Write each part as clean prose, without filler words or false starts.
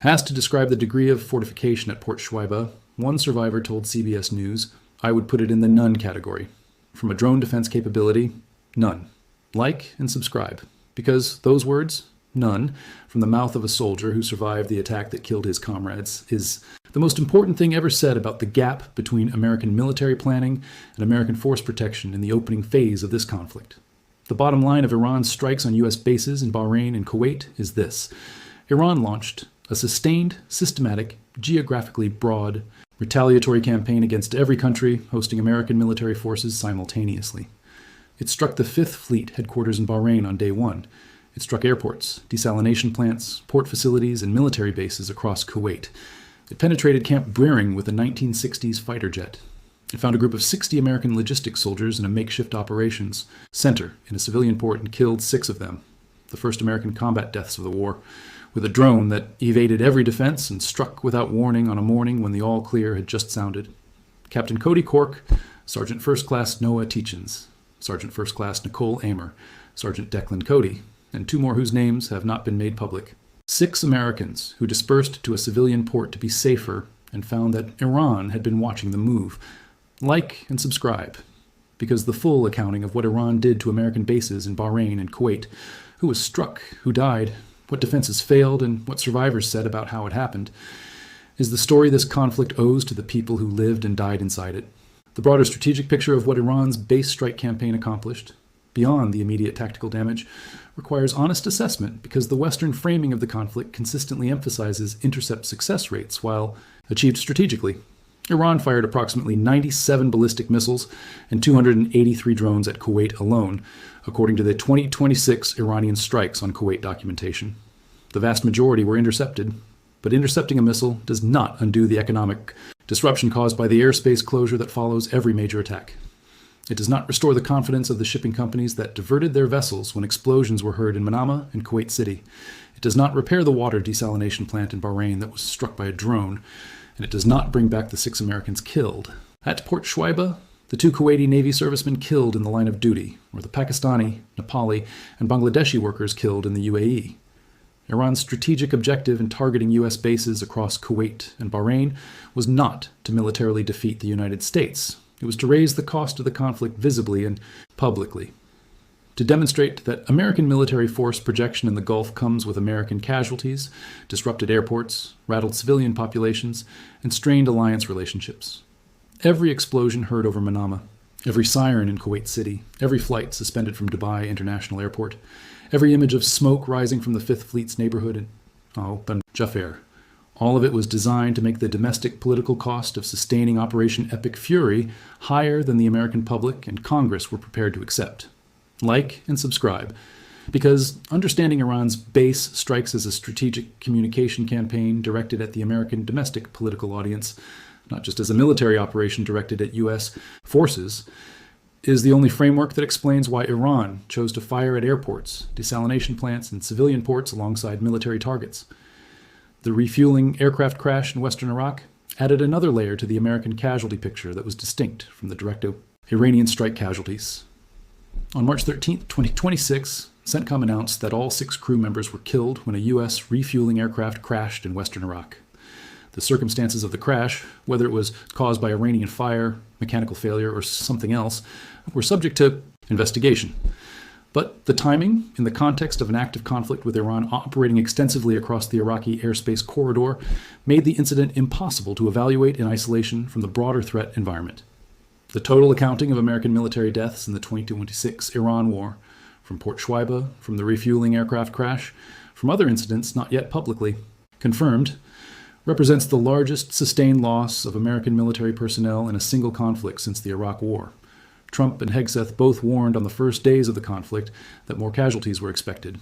Asked to describe the degree of fortification at Port Shuaiba, one survivor told CBS News, "I would put it in the none category. From a drone defense capability, none. Like and subscribe. Because those words, none, from the mouth of a soldier who survived the attack that killed his comrades, is the most important thing ever said about the gap between American military planning and American force protection in the opening phase of this conflict. The bottom line of Iran's strikes on U.S. bases in Bahrain and Kuwait is this. Iran launched a sustained, systematic, geographically broad, retaliatory campaign against every country hosting American military forces simultaneously. It struck the 5th Fleet headquarters in Bahrain on day one. It struck airports, desalination plants, port facilities, and military bases across Kuwait. It penetrated Camp Breering with a 1960s fighter jet. It found a group of 60 American logistics soldiers in a makeshift operations center in a civilian port and killed 6 of them, the first American combat deaths of the war, with a drone that evaded every defense and struck without warning on a morning when the all-clear had just sounded. Captain Cody Cork, Sergeant First Class Noah Teachins, Sergeant First Class Nicole Amer, Sergeant Declan Cody, and 2 more whose names have not been made public. 6 Americans who dispersed to a civilian port to be safer and found that Iran had been watching the move. Like and subscribe, because the full accounting of what Iran did to American bases in Bahrain and Kuwait, who was struck, who died, what defenses failed, and what survivors said about how it happened, is the story this conflict owes to the people who lived and died inside it. The broader strategic picture of what Iran's base strike campaign accomplished, beyond the immediate tactical damage, requires honest assessment because the Western framing of the conflict consistently emphasizes intercept success rates while achieved strategically. Iran fired approximately 97 ballistic missiles and 283 drones at Kuwait alone, according to the 2026 Iranian strikes on Kuwait documentation. The vast majority were intercepted, but intercepting a missile does not undo the economic disruption caused by the airspace closure that follows every major attack. It does not restore the confidence of the shipping companies that diverted their vessels when explosions were heard in Manama and Kuwait City. It does not repair the water desalination plant in Bahrain that was struck by a drone, and it does not bring back the 6 Americans killed. At Port Shuaiba, the 2 Kuwaiti Navy servicemen killed in the line of duty, or the Pakistani, Nepali, and Bangladeshi workers killed in the UAE. Iran's strategic objective in targeting U.S. bases across Kuwait and Bahrain was not to militarily defeat the United States. It was to raise the cost of the conflict visibly and publicly, to demonstrate that American military force projection in the Gulf comes with American casualties, disrupted airports, rattled civilian populations, and strained alliance relationships. Every explosion heard over Manama, every siren in Kuwait City, every flight suspended from Dubai International Airport, every image of smoke rising from the 5th Fleet's neighborhood in Ben Jaffer. All of it was designed to make the domestic political cost of sustaining Operation Epic Fury higher than the American public and Congress were prepared to accept. Like and subscribe, because understanding Iran's base strikes as a strategic communication campaign directed at the American domestic political audience, not just as a military operation directed at U.S. forces, is the only framework that explains why Iran chose to fire at airports, desalination plants, and civilian ports alongside military targets. The refueling aircraft crash in western Iraq added another layer to the American casualty picture that was distinct from the direct Iranian strike casualties. On March 13, 2026, CENTCOM announced that all 6 crew members were killed when a U.S. refueling aircraft crashed in western Iraq. The circumstances of the crash, whether it was caused by Iranian fire, mechanical failure, or something else, were subject to investigation. But the timing, in the context of an active conflict with Iran operating extensively across the Iraqi airspace corridor, made the incident impossible to evaluate in isolation from the broader threat environment. The total accounting of American military deaths in the 2026 Iran war, from Port Shuaiba, from the refueling aircraft crash, from other incidents not yet publicly confirmed, represents the largest sustained loss of American military personnel in a single conflict since the Iraq War. Trump and Hegseth both warned on the first days of the conflict that more casualties were expected.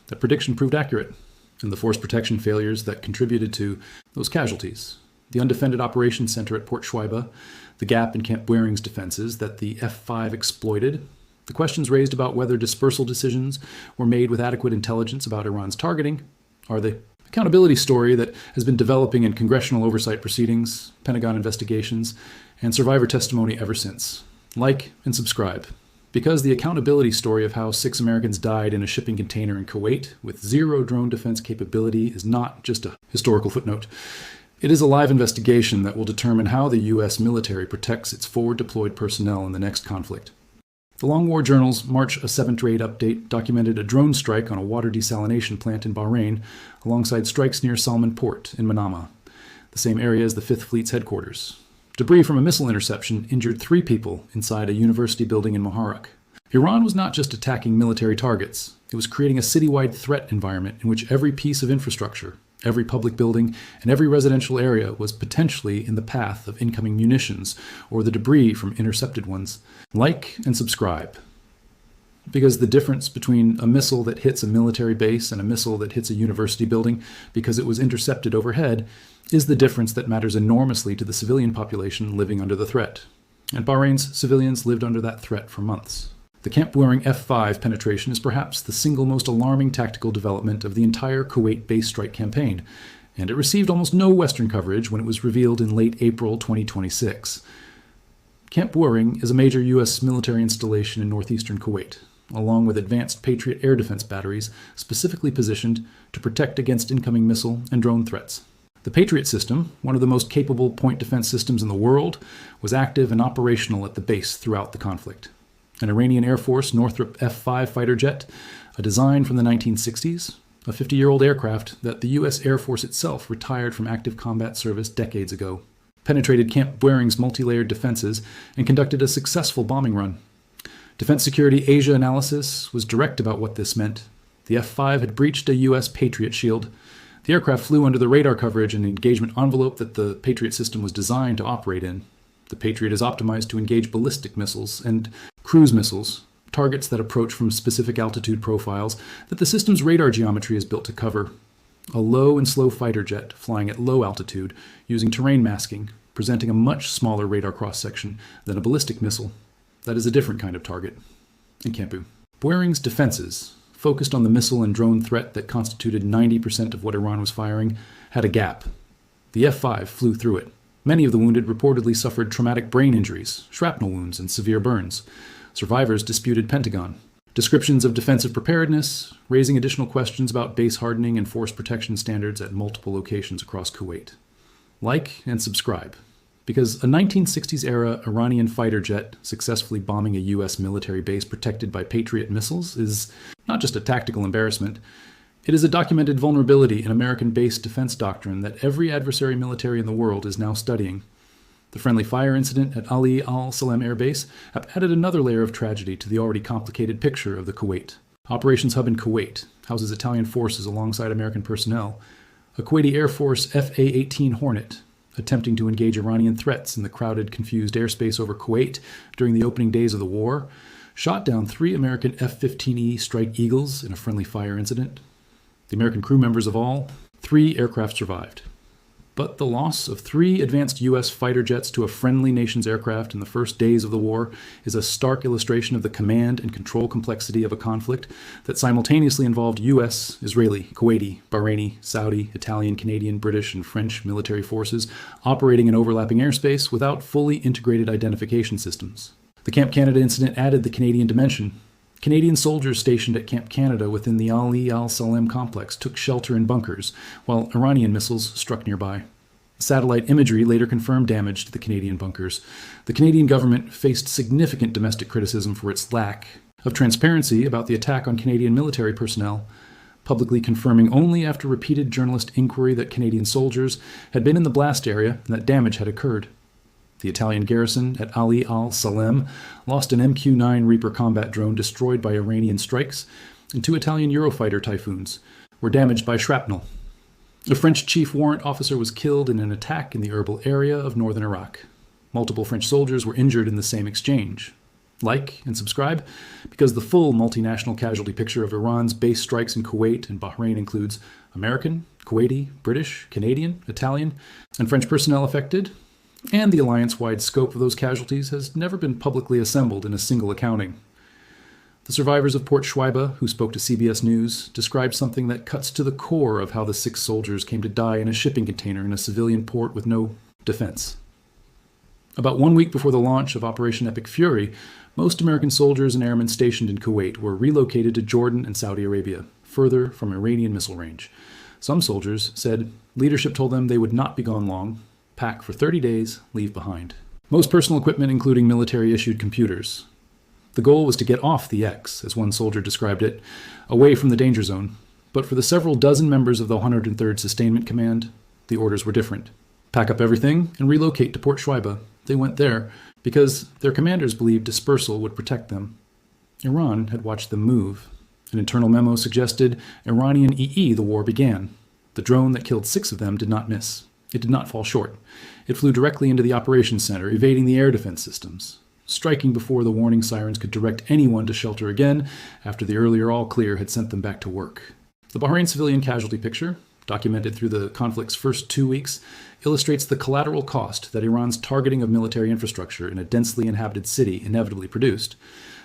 That prediction proved accurate, and the force protection failures that contributed to those casualties, the undefended operations center at Port Shuaiba, the gap in Camp Breering's defenses that the F-5 exploited, the questions raised about whether dispersal decisions were made with adequate intelligence about Iran's targeting, are the accountability story that has been developing in congressional oversight proceedings, Pentagon investigations, and survivor testimony ever since. Like and subscribe, Because the accountability story of how 6 Americans died in a shipping container in Kuwait with zero drone defense capability is not just a historical footnote. It is a live investigation that will determine how the U.S. military protects its forward deployed personnel in the next conflict. The Long War Journal's March 7-8 update documented a drone strike on a water desalination plant in Bahrain, alongside strikes near Salmon Port in Manama, the same area as the 5th Fleet's headquarters. Debris from a missile interception injured 3 people inside a university building in Muharraq. Iran was not just attacking military targets, it was creating a citywide threat environment in which every piece of infrastructure, every public building, and every residential area was potentially in the path of incoming munitions or the debris from intercepted ones. Like and subscribe. Because the difference between a missile that hits a military base and a missile that hits a university building because it was intercepted overhead is the difference that matters enormously to the civilian population living under the threat. And Bahrain's civilians lived under that threat for months. The Camp Buehring F-5 penetration is perhaps the single most alarming tactical development of the entire Kuwait base strike campaign, and it received almost no Western coverage when it was revealed in late April 2026. Camp Buehring is a major U.S. military installation in northeastern Kuwait, along with advanced Patriot air defense batteries specifically positioned to protect against incoming missile and drone threats. The Patriot system, one of the most capable point defense systems in the world, was active and operational at the base throughout the conflict. An Iranian Air Force Northrop F-5 fighter jet, a design from the 1960s, a 50-year-old aircraft that the U.S. Air Force itself retired from active combat service decades ago, penetrated Camp Buehring's multi-layered defenses and conducted a successful bombing run. Defense Security Asia analysis was direct about what this meant. The F-5 had breached a U.S. Patriot shield. The aircraft flew under the radar coverage and engagement envelope that the Patriot system was designed to operate in. The Patriot is optimized to engage ballistic missiles and cruise missiles, targets that approach from specific altitude profiles that the system's radar geometry is built to cover. A low and slow fighter jet flying at low altitude using terrain masking, presenting a much smaller radar cross-section than a ballistic missile. That is a different kind of target. In Camp Buehring's defenses, focused on the missile and drone threat that constituted 90% of what Iran was firing, had a gap. The F-5 flew through it. Many of the wounded reportedly suffered traumatic brain injuries, shrapnel wounds, and severe burns. Survivors disputed Pentagon. Descriptions of defensive preparedness, raising additional questions about base hardening and force protection standards at multiple locations across Kuwait. Like and subscribe. Because a 1960s-era Iranian fighter jet successfully bombing a U.S. military base protected by Patriot missiles is not just a tactical embarrassment, it is a documented vulnerability in American-based defense doctrine that every adversary military in the world is now studying. The friendly fire incident at Al-Salem Air Base added another layer of tragedy to the already complicated picture of the Kuwait. Operations Hub in Kuwait houses Italian forces alongside American personnel. A Kuwaiti Air Force FA-18 Hornet, attempting to engage Iranian threats in the crowded, confused airspace over Kuwait during the opening days of the war, shot down 3 American F-15E Strike Eagles in a friendly fire incident. The American crew members of all 3 aircraft survived. But the loss of 3 advanced U.S. fighter jets to a friendly nation's aircraft in the first days of the war is a stark illustration of the command and control complexity of a conflict that simultaneously involved U.S., Israeli, Kuwaiti, Bahraini, Saudi, Italian, Canadian, British, and French military forces operating in overlapping airspace without fully integrated identification systems. The Camp Canada incident added the Canadian dimension. Canadian soldiers stationed at Camp Canada within the Al-Salem complex took shelter in bunkers, while Iranian missiles struck nearby. Satellite imagery later confirmed damage to the Canadian bunkers. The Canadian government faced significant domestic criticism for its lack of transparency about the attack on Canadian military personnel, publicly confirming only after repeated journalist inquiry that Canadian soldiers had been in the blast area and that damage had occurred. The Italian garrison at Al-Salem lost an MQ-9 Reaper combat drone destroyed by Iranian strikes, and 2 Italian Eurofighter Typhoons were damaged by shrapnel. A French chief warrant officer was killed in an attack in the Erbil area of northern Iraq. Multiple French soldiers were injured in the same exchange. Like and subscribe, because the full multinational casualty picture of Iran's base strikes in Kuwait and Bahrain includes American, Kuwaiti, British, Canadian, Italian, and French personnel affected, and the alliance-wide scope of those casualties has never been publicly assembled in a single accounting. The survivors of Port Shuaiba, who spoke to CBS News, described something that cuts to the core of how the 6 soldiers came to die in a shipping container in a civilian port with no defense. About 1 week before the launch of Operation Epic Fury, most American soldiers and airmen stationed in Kuwait were relocated to Jordan and Saudi Arabia, further from Iranian missile range. Some soldiers said leadership told them they would not be gone long, pack for 30 days, leave behind. Most personal equipment including military-issued computers. The goal was to get off the X, as one soldier described it, away from the danger zone. But for the several dozen members of the 103rd Sustainment Command, the orders were different. Pack up everything and relocate to Port Shuaiba. They went there because their commanders believed dispersal would protect them. Iran had watched them move. An internal memo suggested Iranian EE the war began. The drone that killed 6 of them did not miss. It did not fall short. It flew directly into the operations center, evading the air defense systems, striking before the warning sirens could direct anyone to shelter again after the earlier all clear had sent them back to work. The Bahrain civilian casualty picture, documented through the conflict's first 2 weeks, illustrates the collateral cost that Iran's targeting of military infrastructure in a densely inhabited city inevitably produced.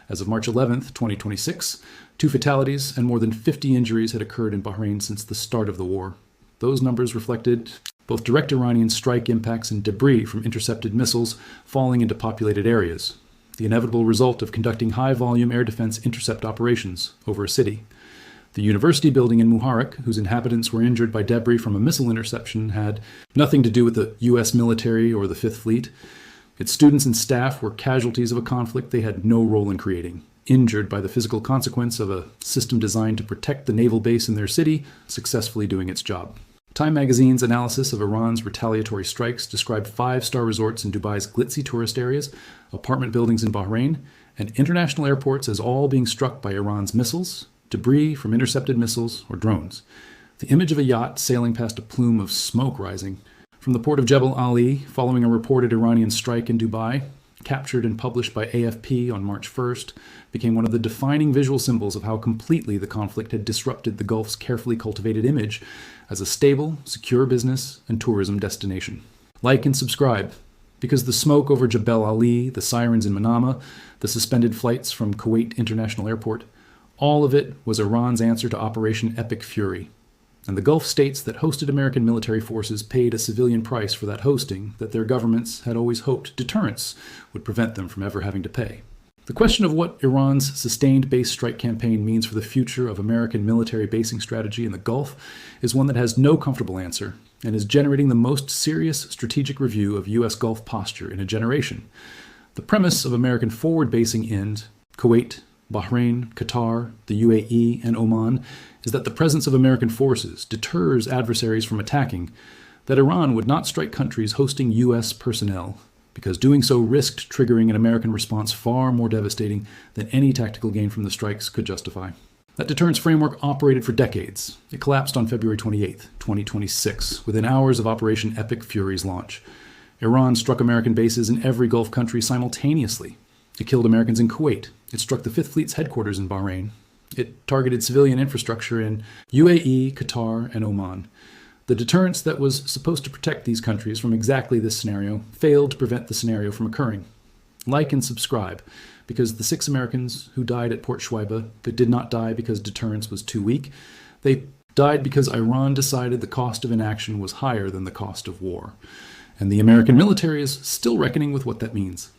As of March 11, 2026, 2 fatalities and more than 50 injuries had occurred in Bahrain since the start of the war. Those numbers reflected both direct Iranian strike impacts and debris from intercepted missiles falling into populated areas, the inevitable result of conducting high-volume air defense intercept operations over a city. The university building in Muharraq, whose inhabitants were injured by debris from a missile interception, had nothing to do with the U.S. military or the Fifth Fleet. Its students and staff were casualties of a conflict they had no role in creating, injured by the physical consequence of a system designed to protect the naval base in their city, successfully doing its job. Time magazine's analysis of Iran's retaliatory strikes described 5-star resorts in Dubai's glitzy tourist areas, apartment buildings in Bahrain, and international airports as all being struck by Iran's missiles, debris from intercepted missiles, or drones. The image of a yacht sailing past a plume of smoke rising from the port of Jebel Ali following a reported Iranian strike in Dubai, captured and published by AFP on March 1st, became one of the defining visual symbols of how completely the conflict had disrupted the Gulf's carefully cultivated image as a stable, secure business and tourism destination. Like and subscribe, because the smoke over Jebel Ali, the sirens in Manama, the suspended flights from Kuwait International Airport, all of it was Iran's answer to Operation Epic Fury. And the Gulf states that hosted American military forces paid a civilian price for that hosting that their governments had always hoped deterrence would prevent them from ever having to pay. The question of what Iran's sustained base strike campaign means for the future of American military basing strategy in the Gulf is one that has no comfortable answer and is generating the most serious strategic review of U.S. Gulf posture in a generation. The premise of American forward basing in Kuwait, Bahrain, Qatar, the UAE, and Oman is that the presence of American forces deters adversaries from attacking, that Iran would not strike countries hosting U.S. personnel, because doing so risked triggering an American response far more devastating than any tactical gain from the strikes could justify. That deterrence framework operated for decades. It collapsed on February 28, 2026, within hours of Operation Epic Fury's launch. Iran struck American bases in every Gulf country simultaneously. It killed Americans in Kuwait. It struck the Fifth Fleet's headquarters in Bahrain. It targeted civilian infrastructure in UAE, Qatar, and Oman. The deterrence that was supposed to protect these countries from exactly this scenario failed to prevent the scenario from occurring. Like and subscribe, because the 6 Americans who died at Port Shuaiba, they did not die because deterrence was too weak. They died because Iran decided the cost of inaction was higher than the cost of war. And the American military is still reckoning with what that means.